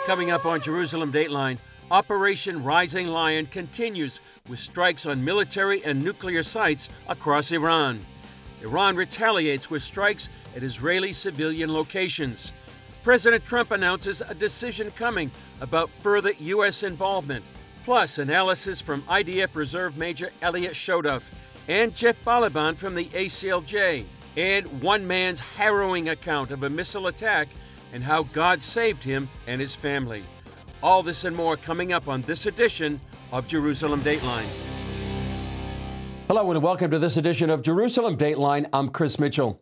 Coming up on Jerusalem Dateline, Operation Rising Lion continues with strikes on military and nuclear sites across Iran. Iran retaliates with strikes at Israeli civilian locations. President Trump announces a decision coming about further U.S. involvement, plus analysis from IDF Reserve Major Elliot Chodoff and Jeff Ballabon from the ACLJ, and one man's harrowing account of a missile attack and how God saved him and his family. All this and more coming up on this edition of Jerusalem Dateline. Hello and welcome to this edition of Jerusalem Dateline. I'm Chris Mitchell.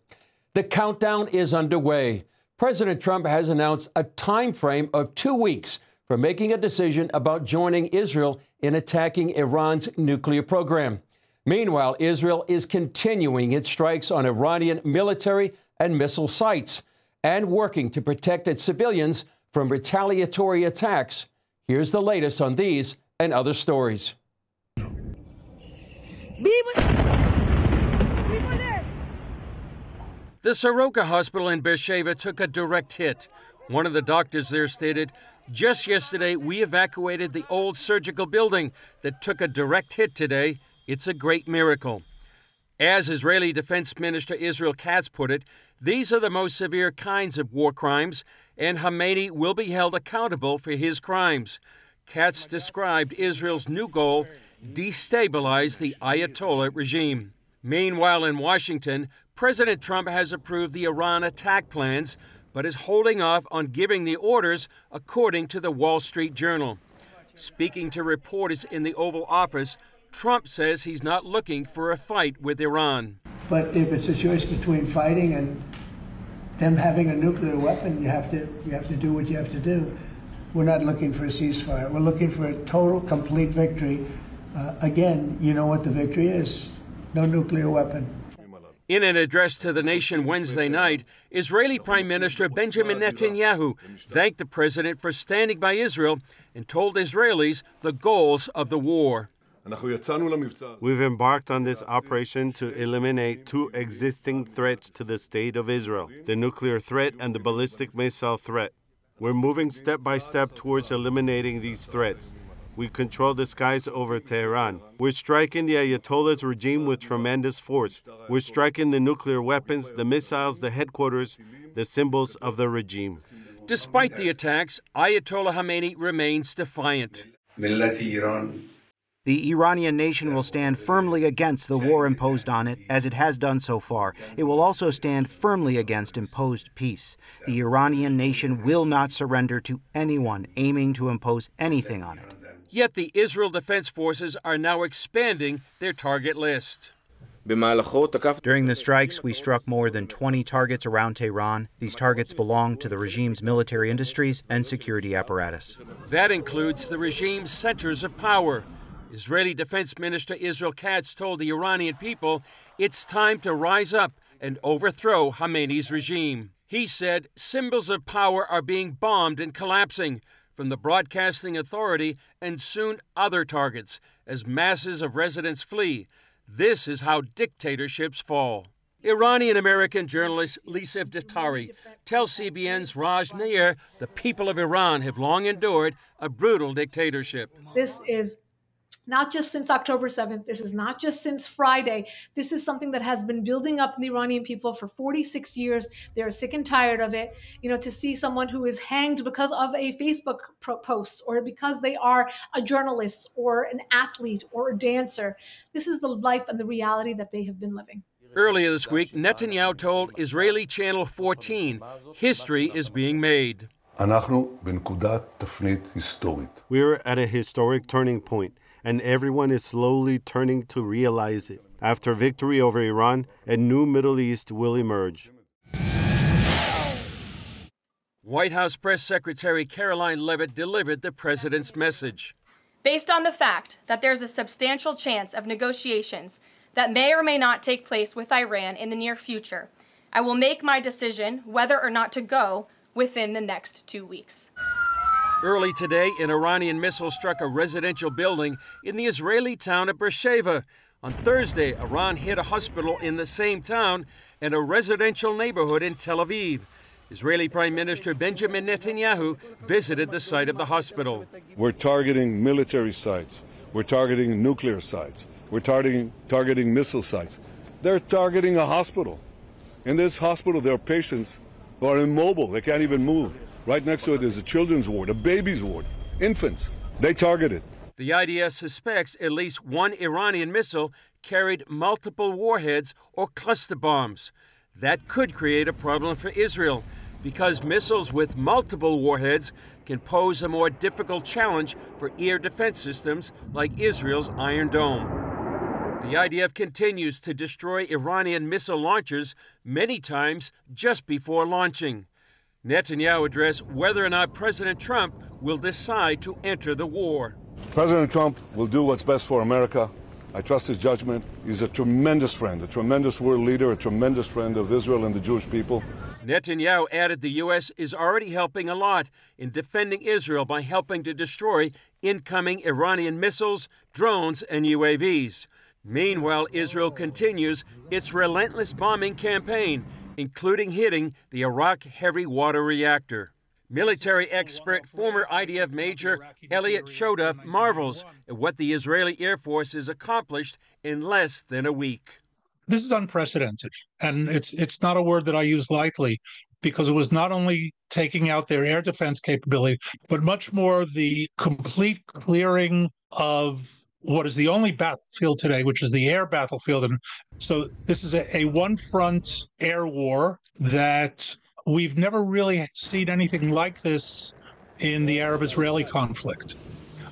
The countdown is underway. President Trump has announced a time frame of 2 weeks for making a decision about joining Israel in attacking Iran's nuclear program. Meanwhile, Israel is continuing its strikes on Iranian military and missile sites and working to protect its civilians from retaliatory attacks. Here's the latest on these and other stories. The Soroka Hospital in Beersheba took a direct hit. One of the doctors there stated, "Just yesterday, we evacuated the old surgical building that took a direct hit today. It's a great miracle." As Israeli Defense Minister Israel Katz put it, these are the most severe kinds of war crimes, and Khamenei will be held accountable for his crimes. Katz described Israel's new goal, destabilize the Ayatollah regime. Meanwhile, in Washington, President Trump has approved the Iran attack plans, but is holding off on giving the orders, according to the Wall Street Journal. Speaking to reporters in the Oval Office, Trump says he's not looking for a fight with Iran. But if it's a choice between fighting and them having a nuclear weapon, you have to do what you have to do. We're not looking for a ceasefire. We're looking for a total, complete victory. Again, you know what the victory is. No nuclear weapon. In an address to the nation Wednesday night, Israeli Prime Minister Benjamin Netanyahu thanked the president for standing by Israel and told Israelis the goals of the war. We've embarked on this operation to eliminate two existing threats to the state of Israel, the nuclear threat and the ballistic missile threat. We're moving step by step towards eliminating these threats. We control the skies over Tehran. We're striking the Ayatollah's regime with tremendous force. We're striking the nuclear weapons, the missiles, the headquarters, the symbols of the regime. Despite the attacks, Ayatollah Khamenei remains defiant. The Iranian nation will stand firmly against the war imposed on it, as it has done so far. It will also stand firmly against imposed peace. The Iranian nation will not surrender to anyone aiming to impose anything on it. Yet the Israel Defense Forces are now expanding their target list. During the strikes, we struck more than 20 targets around Tehran. These targets belong to the regime's military industries and security apparatus. That includes the regime's centers of power. Israeli Defense Minister Israel Katz told the Iranian people it's time to rise up and overthrow Khamenei's regime. He said symbols of power are being bombed and collapsing, from the Broadcasting Authority and soon other targets, as masses of residents flee. This is how dictatorships fall. Iranian-American journalist Lisa Daftari tells CBN's Raj Nair the people of Iran have long endured a brutal dictatorship. This is not just since October 7th. This is not just since Friday. This is something that has been building up in the Iranian people for 46 years. They're sick and tired of it. You know, to see someone who is hanged because of a Facebook post or because they are a journalist or an athlete or a dancer. This is the life and the reality that they have been living. Earlier this week, Netanyahu told Israeli Channel 14, history is being made. We're at a historic turning point, and everyone is slowly turning to realize it. After victory over Iran, a new Middle East will emerge. White House Press Secretary Caroline Leavitt delivered the president's message. Based on the fact that there's a substantial chance of negotiations that may or may not take place with Iran in the near future, I will make my decision whether or not to go within the next 2 weeks. Early today, an Iranian missile struck a residential building in the Israeli town of Beersheba. On Thursday, Iran hit a hospital in the same town and a residential neighborhood in Tel Aviv. Israeli Prime Minister Benjamin Netanyahu visited the site of the hospital. We're targeting military sites. We're targeting nuclear sites. We're targeting missile sites. They're targeting a hospital. In this hospital, there are patients who are immobile. They can't even move. Right next to it is a children's ward, a baby's ward, infants. They target it. The IDF suspects at least one Iranian missile carried multiple warheads or cluster bombs. That could create a problem for Israel, because missiles with multiple warheads can pose a more difficult challenge for air defense systems like Israel's Iron Dome. The IDF continues to destroy Iranian missile launchers many times just before launching. Netanyahu addressed whether or not President Trump will decide to enter the war. President Trump will do what's best for America. I trust his judgment. He's a tremendous friend, a tremendous world leader, a tremendous friend of Israel and the Jewish people. Netanyahu added the U.S. is already helping a lot in defending Israel by helping to destroy incoming Iranian missiles, drones, and UAVs. Meanwhile, Israel continues its relentless bombing campaign, including hitting the Iraq heavy water reactor. Military expert, former IDF Major Elliot Chodoff marvels at what the Israeli Air Force has accomplished in less than a week. This is unprecedented, and it's not a word that I use lightly, because it was not only taking out their air defense capability, but much more the complete clearing of what is the only battlefield today, which is the air battlefield. And so this is a one-front air war that we've never really seen anything like this in the Arab-Israeli conflict,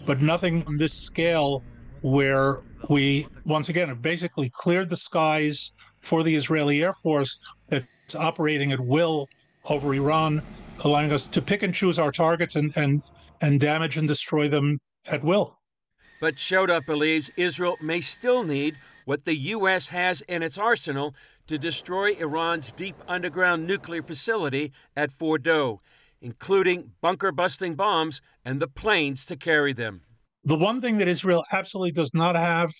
but nothing on this scale, where we, once again, have basically cleared the skies for the Israeli Air Force that's operating at will over Iran, allowing us to pick and choose our targets and damage and destroy them at will. But Chodoff believes Israel may still need what the U.S. has in its arsenal to destroy Iran's deep underground nuclear facility at Fordow, including bunker-busting bombs and the planes to carry them. The one thing that Israel absolutely does not have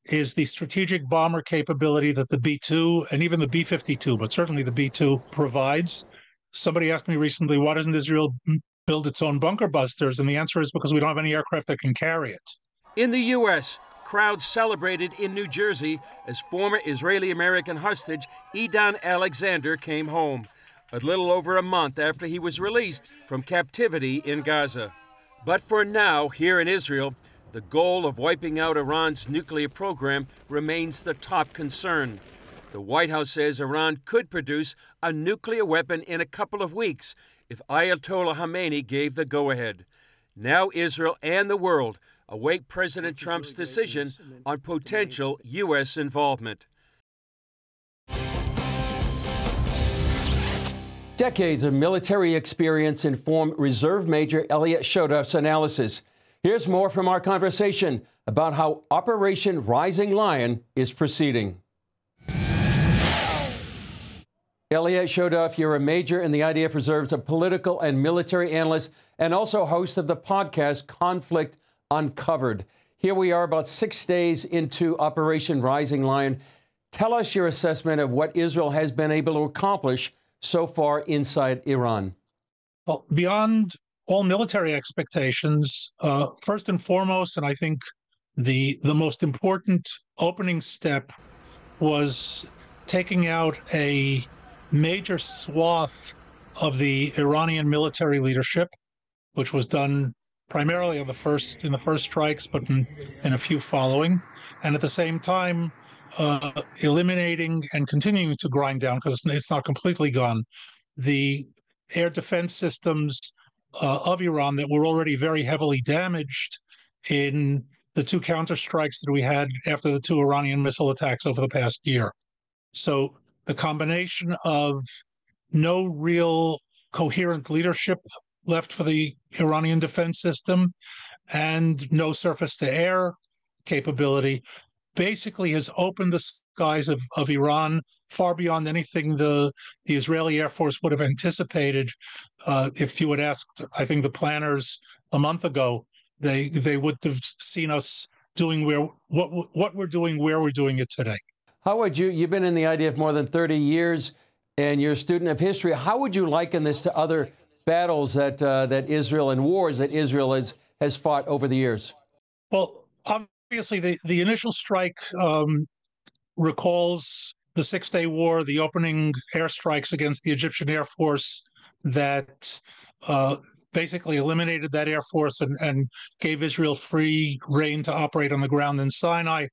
is the strategic bomber capability that the B-2 and even the B-52, but certainly the B-2 provides. Somebody asked me recently, why doesn't Israel build its own bunker busters? And the answer is because we don't have any aircraft that can carry it. In the U.S., crowds celebrated in New Jersey as former Israeli-American hostage Idan Alexander came home, a little over a month after he was released from captivity in Gaza. But for now, here in Israel, the goal of wiping out Iran's nuclear program remains the top concern. The White House says Iran could produce a nuclear weapon in a couple of weeks if Ayatollah Khamenei gave the go-ahead. Now Israel and the world await President Trump's decision on potential U.S. involvement. Decades of military experience inform Reserve Major Elliot Chodoff's analysis. Here's more from our conversation about how Operation Rising Lion is proceeding. Elliot Chodoff, you're a major in the IDF Reserves, a political and military analyst, and also host of the podcast Conflict Uncovered. Here we are about 6 days into Operation Rising Lion. Tell us your assessment of what Israel has been able to accomplish so far inside Iran. Well, beyond all military expectations, first and foremost, and I think the most important opening step was taking out a major swath of the Iranian military leadership, which was done primarily in the first strikes, but in a few following, and at the same time eliminating and continuing to grind down, because it's not completely gone, the air defense systems of Iran that were already very heavily damaged in the two counterstrikes that we had after the two Iranian missile attacks over the past year. So the combination of no real coherent leadership left for the Iranian defense system and no surface-to-air capability basically has opened the skies of Iran far beyond anything the Israeli Air Force would have anticipated. If you had asked, I think, the planners a month ago, they would have seen us doing what we're doing, where we're doing it today. How would you've been in the IDF more than 30 years. And you're a student of history. How would you liken this to other battles that Israel and wars that Israel has fought over the years? Well, obviously, the initial strike recalls the Six-Day War, the opening airstrikes against the Egyptian Air Force that basically eliminated that Air Force and gave Israel free rein to operate on the ground in Sinai,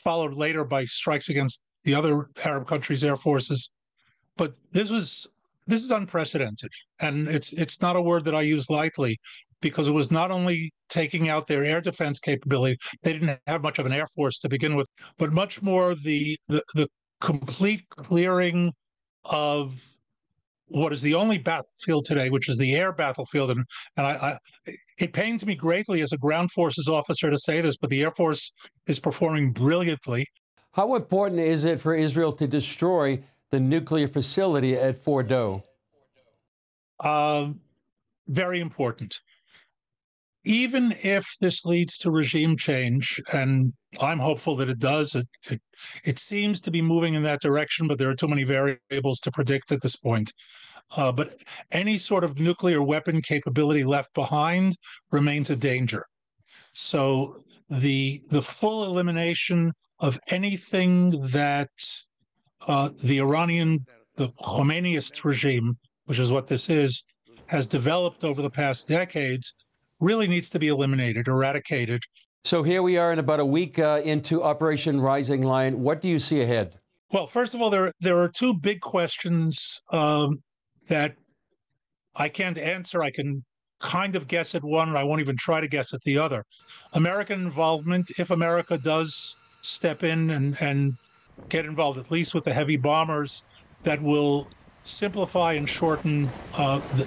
followed later by strikes against the other Arab countries' air forces. But this is unprecedented, and it's not a word that I use lightly, because it was not only taking out their air defense capability, they didn't have much of an air force to begin with, but much more the complete clearing of what is the only battlefield today, which is the air battlefield. And it pains me greatly as a ground forces officer to say this, but the Air Force is performing brilliantly. How important is it for Israel to destroy the nuclear facility at Fordo? Very important. Even if this leads to regime change, and I'm hopeful that it does, it seems to be moving in that direction, but there are too many variables to predict at this point. But any sort of nuclear weapon capability left behind remains a danger. So the full elimination of anything that the Iranian, the Khomeiniist regime, which is what this is, has developed over the past decades, really needs to be eliminated, eradicated. So here we are in about a week into Operation Rising Lion. What do you see ahead? Well, first of all, there are two big questions that I can't answer. I can kind of guess at one, and I won't even try to guess at the other. American involvement, if America does step in and get involved, at least with the heavy bombers, that will simplify and shorten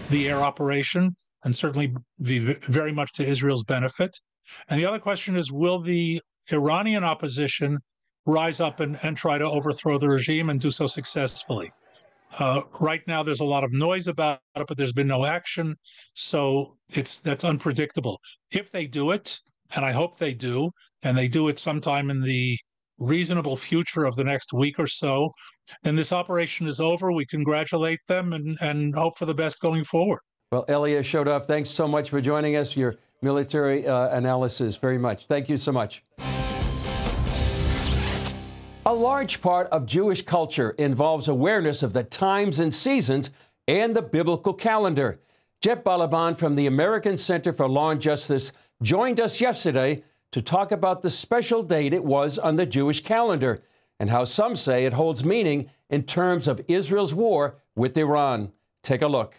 the air operation, and certainly be very much to Israel's benefit. And the other question is, will the Iranian opposition rise up and try to overthrow the regime and do so successfully? Right now, there's a lot of noise about it, but there's been no action, so that's unpredictable. If they do it, and I hope they do, and they do it sometime in the reasonable future of the next week or so, then this operation is over. We congratulate them and hope for the best going forward. Well, Elliot Chodoff, thanks so much for joining us, your military analysis. Very much. Thank you so much. A large part of Jewish culture involves awareness of the times and seasons and the biblical calendar. Jeff Ballabon from the American Center for Law and Justice joined us yesterday to talk about the special date it was on the Jewish calendar and how some say it holds meaning in terms of Israel's war with Iran. Take a look.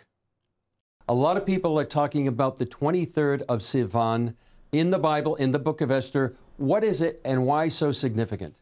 A lot of people are talking about the 23rd of Sivan in the Bible, in the book of Esther. What is it and why so significant?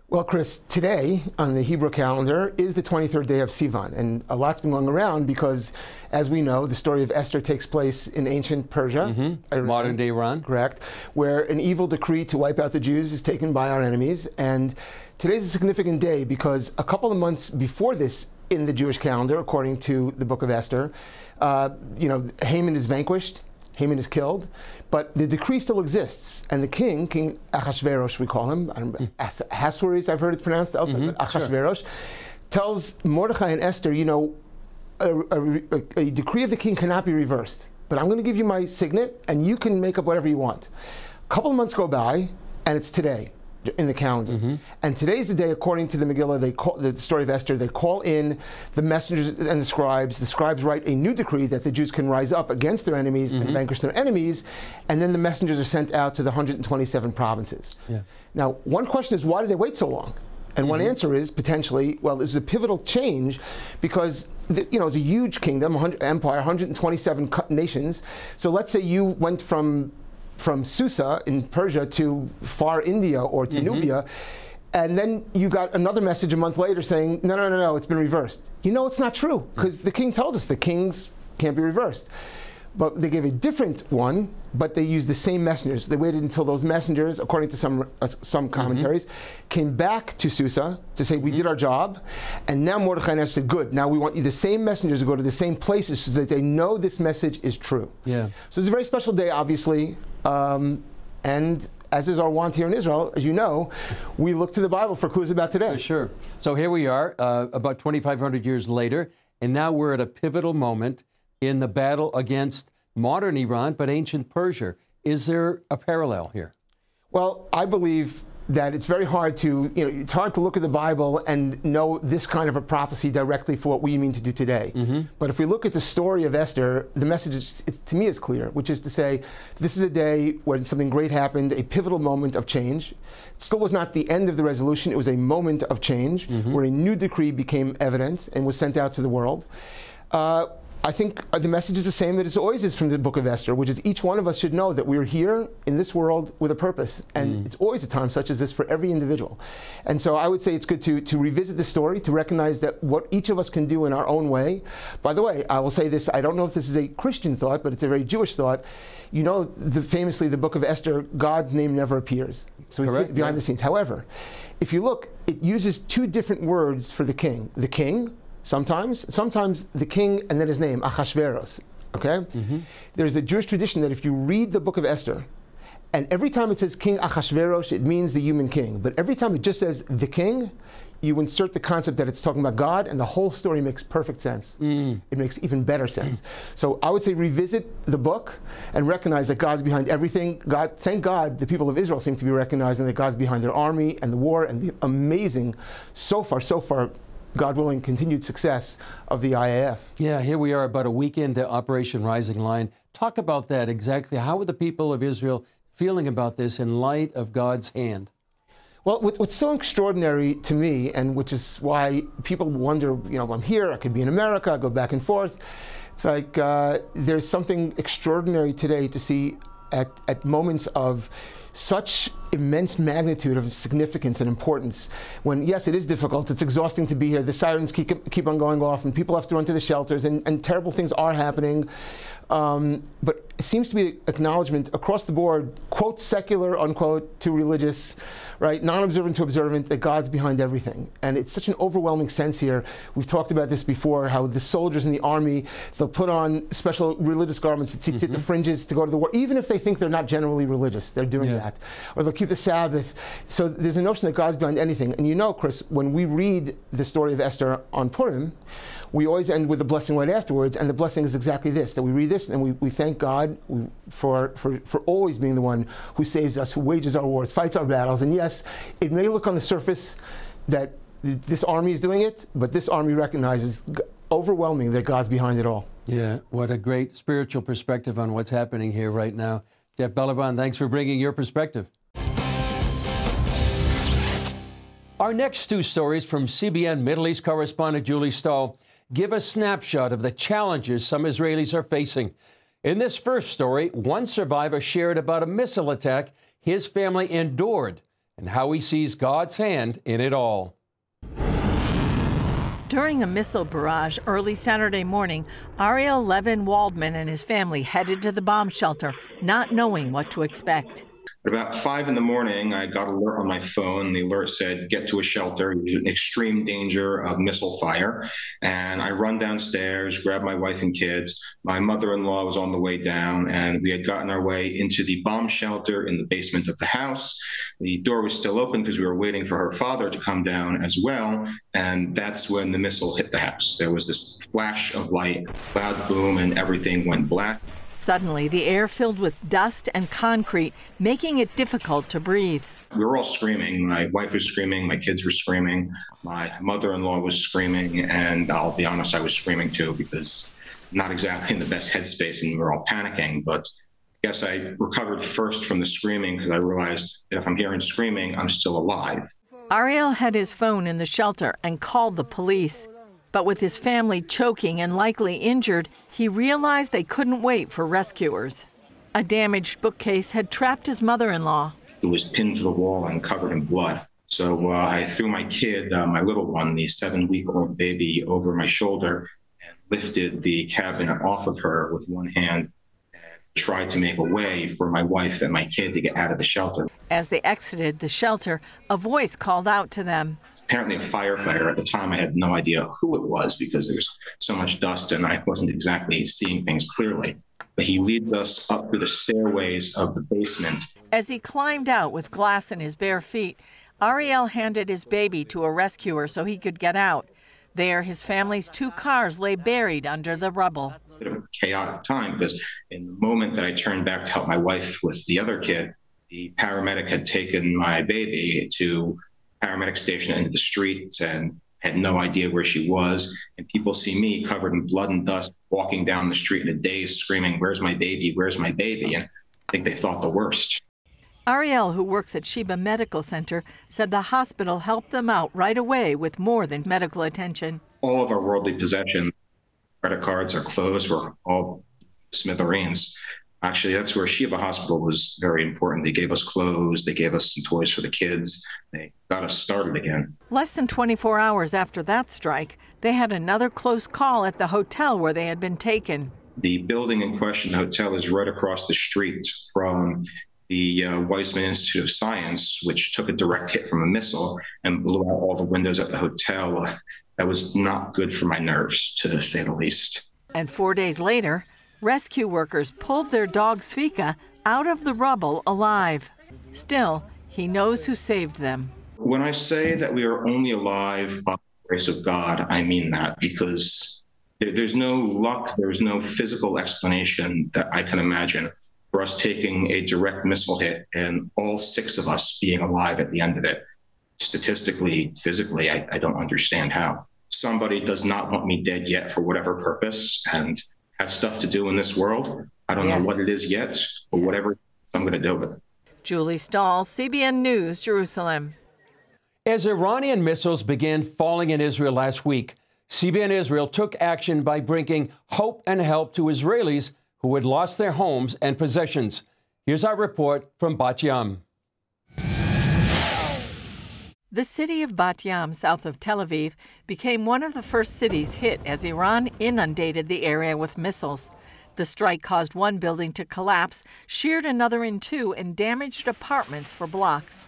Well, Chris, today on the Hebrew calendar is the 23rd day of Sivan, and a lot's been going around because, as we know, the story of Esther takes place in ancient Persia, modern-day Iran, correct, where an evil decree to wipe out the Jews is taken by our enemies. And today's a significant day because a couple of months before this in the Jewish calendar, according to the book of Esther, Haman is vanquished, Haman is killed, but the decree still exists. And the King Achashverosh, we call him, Ahasuerus, I've heard it's pronounced also, but Achashverosh, tells Mordechai and Esther, a decree of the king cannot be reversed, but I'm going to give you my signet, and you can make up whatever you want. A couple of months go by, and it's today in the calendar. And today's the day, according to the Megillah, the story of Esther, they call in the messengers and the scribes. The scribes write a new decree that the Jews can rise up against their enemies and vanquish their enemies, and then the messengers are sent out to the 127 provinces. Now, one question is, why do they wait so long? And one answer is, potentially, well, this is a pivotal change because, it's a huge kingdom, empire, 127 nations. So let's say you went from Susa in Persia to far India or to Nubia, and then you got another message a month later saying, no, it's been reversed. It's not true, because the king told us the kings can't be reversed. But they gave a different one, but they used the same messengers. They waited until those messengers, according to some commentaries, came back to Susa to say, we did our job, and now Mordechai and Esther said, good, now we want you, the same messengers, to go to the same places so that they know this message is true. So it's a very special day, obviously, and as is our wont here in Israel, as you know, we look to the Bible for clues about today. For sure. So here we are, about 2,500 years later, and now we're at a pivotal moment in the battle against modern Iran, but ancient Persia. Is there a parallel here? Well, I believe that it's very hard to, it's hard to look at the Bible and know this kind of a prophecy directly for what we mean to do today. But if we look at the story of Esther, the message is, to me is clear, which is to say, this is a day when something great happened, a pivotal moment of change. It still was not the end of the resolution, it was a moment of change, where a new decree became evident and was sent out to the world. I think the message is the same that it always is from the book of Esther, which is each one of us should know that we're here in this world with a purpose. And it's always a time such as this for every individual. And so I would say it's good to revisit the story, to recognize that what each of us can do in our own way. By the way, I will say this, I don't know if this is a Christian thought, but it's a very Jewish thought. You know, famously, the book of Esther, God's name never appears. So he's behind the scenes. However, if you look, it uses two different words for the king. The king, sometimes the king and then his name, Achashveros, okay? There's a Jewish tradition that if you read the book of Esther, and every time it says King Achashverosh, it means the human king. But every time it just says the king, you insert the concept that it's talking about God, and the whole story makes perfect sense. It makes even better sense. So I would say revisit the book and recognize that God's behind everything. Thank God the people of Israel seem to be recognizing that God's behind their army and the war and the amazing, so far, God willing, continued success of the IDF. Yeah, here we are about a week into Operation Rising Lion. Talk about that exactly. How are the people of Israel feeling about this in light of God's hand? Well, what's so extraordinary to me, and which is why people wonder, I'm here, I could be in America, I go back and forth. It's like there's something extraordinary today to see at moments of such immense magnitude of significance and importance. When, yes, it is difficult, it's exhausting to be here, the sirens keep on going off, and people have to run to the shelters, and terrible things are happening. But it seems to be acknowledgement across the board, quote, secular, unquote, to religious, right, non-observant to observant, that God's behind everything. And it's such an overwhelming sense here. We've talked about this before, how the soldiers in the army, they'll put on special religious garments that hit the fringes to go to the war, even if they think they're not generally religious, they're doing that. Or they'll keep the Sabbath. So there's a notion that God's behind anything. And Chris, when we read the story of Esther on Purim, we always end with a blessing right afterwards, and the blessing is exactly this, that we read this and we thank God for always being the one who saves us, who wages our wars, fights our battles. And yes, it may look on the surface that this army is doing it, but this army recognizes overwhelming that God's behind it all. Yeah, what a great spiritual perspective on what's happening here right now. Jeff Ballabon, thanks for bringing your perspective. Our next two stories from CBN Middle East correspondent Julie Stahl give a snapshot of the challenges some Israelis are facing. In this first story, one survivor shared about a missile attack his family endured and how he sees God's hand in it all. During a missile barrage early Saturday morning, Ariel Levin Waldman and his family headed to the bomb shelter, not knowing what to expect. At about 5 in the morning, I got an alert on my phone. The alert said, get to a shelter. There's an extreme danger of missile fire. And I run downstairs, grab my wife and kids. My mother-in-law was on the way down, and we had gotten our way into the bomb shelter in the basement of the house. The door was still open because we were waiting for her father to come down as well. And that's when the missile hit the house. There was this flash of light, loud boom, and everything went black. Suddenly, the air filled with dust and concrete, making it difficult to breathe. We were all screaming. My wife was screaming. My kids were screaming. My mother-in-law was screaming. And I'll be honest, I was screaming too, because not exactly in the best headspace, and we were all panicking. But I guess I recovered first from the screaming because I realized that if I'm hearing screaming, I'm still alive. Ariel had his phone in the shelter and called the police. But with his family choking and likely injured, he realized they couldn't wait for rescuers. A damaged bookcase had trapped his mother-in-law. It was pinned to the wall and covered in blood. So I threw my kid, my little one, the 7-week-old baby, over my shoulder and lifted the cabinet off of her with one hand and tried to make a way for my wife and my kid to get out of the shelter. As they exited the shelter, a voice called out to them. Apparently a firefighter. At the time, I had no idea who it was because there was so much dust and I wasn't exactly seeing things clearly. but he leads us up through the stairways of the basement. As he climbed out with glass in his bare feet, Ariel handed his baby to a rescuer so he could get out. There, his family's 2 cars lay buried under the rubble. A bit of a chaotic time, because in the moment that I turned back to help my wife with the other kid, the paramedic had taken my baby to paramedic station into the streets and had no idea where she was. And people see me covered in blood and dust walking down the street in a daze screaming, "Where's my baby? Where's my baby?" And I think they thought the worst. Ariel, who works at Sheba Medical Center, said the hospital helped them out right away with more than medical attention. All of our worldly possessions, credit cards, our clothes were all smithereens. Actually, that's where Sheba Hospital was very important. They gave us clothes, they gave us some toys for the kids, they got us started again. Less than 24 hours after that strike, they had another close call at the hotel where they had been taken. The building in question, the hotel, is right across the street from the Weizmann Institute of Science, which took a direct hit from a missile and blew out all the windows at the hotel. That was not good for my nerves, to say the least. And 4 days later, rescue workers pulled their dog Svika out of the rubble alive. Still, he knows who saved them. When I say that we are only alive by the grace of God, I mean that, because there's no luck, there's no physical explanation that I can imagine for us taking a direct missile hit and all 6 of us being alive at the end of it. Statistically, physically, I don't understand how. Somebody does not want me dead yet for whatever purpose and has stuff to do in this world. I don't know what it is yet, but whatever, I'm going to do it. Julie Stahl, CBN News, Jerusalem. As Iranian missiles began falling in Israel last week, CBN Israel took action by bringing hope and help to Israelis who had lost their homes and possessions. Here's our report from Bat Yam. The city of Bat Yam, south of Tel Aviv, became one of the first cities hit as Iran inundated the area with missiles. The strike caused one building to collapse, sheared another in 2, and damaged apartments for blocks.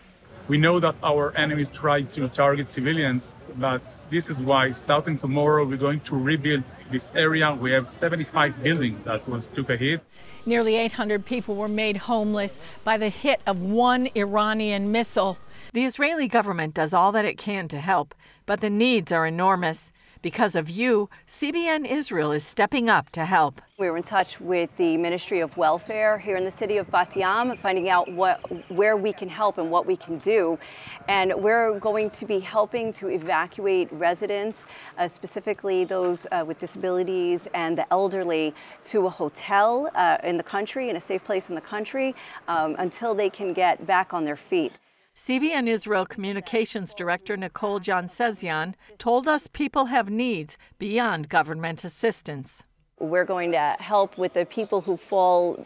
We know that our enemies tried to target civilians, but this is why starting tomorrow we're going to rebuild this area. We have 75 buildings that took a hit. Nearly 800 people were made homeless by the hit of one Iranian missile. The Israeli government does all that it can to help, but the needs are enormous. Because of you, CBN Israel is stepping up to help. We were in touch with the Ministry of Welfare here in the city of Bat Yam, finding out where we can help and what we can do. And we're going to be helping to evacuate residents, specifically those with disabilities and the elderly, to a hotel in the country, in a safe place in the country, until they can get back on their feet. CBN Israel Communications Director Nicole Jansezian told us people have needs beyond government assistance. We're going to help with the people who fall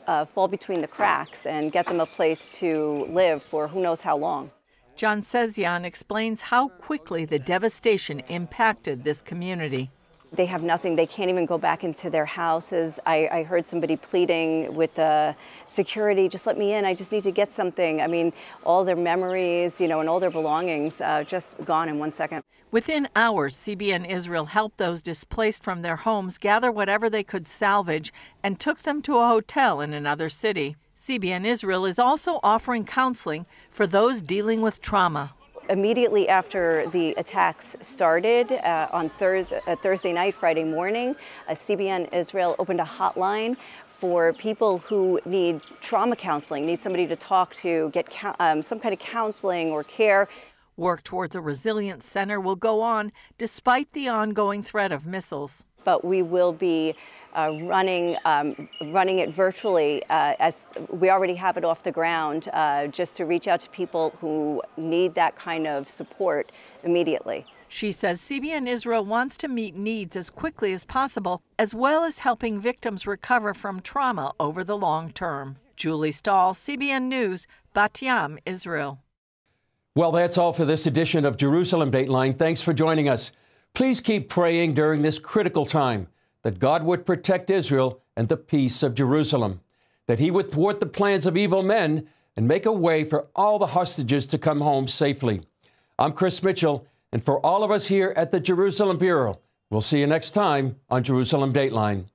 between the cracks and get them a place to live for who knows how long. Jansezian explains how quickly the devastation impacted this community. They have nothing. They can't even go back into their houses. I heard somebody pleading with the security, just let me in. I just need to get something. I mean, all their memories, and all their belongings just gone in 1 second. Within hours, CBN Israel helped those displaced from their homes gather whatever they could salvage and took them to a hotel in another city. CBN Israel is also offering counseling for those dealing with trauma. Immediately after the attacks started on Thursday night, Friday morning, CBN Israel opened a hotline for people who need trauma counseling, need somebody to talk to, get some kind of counseling or care. Work towards a resilient center will go on despite the ongoing threat of missiles. But we will be running it virtually, as we already have it off the ground, just to reach out to people who need that kind of support immediately. She says CBN Israel wants to meet needs as quickly as possible, as well as helping victims recover from trauma over the long term. Julie Stahl, CBN News, Bat Yam, Israel. Well, that's all for this edition of Jerusalem Dateline. Thanks for joining us. Please keep praying during this critical time that God would protect Israel and the peace of Jerusalem, that he would thwart the plans of evil men and make a way for all the hostages to come home safely. I'm Chris Mitchell, and for all of us here at the Jerusalem Bureau, we'll see you next time on Jerusalem Dateline.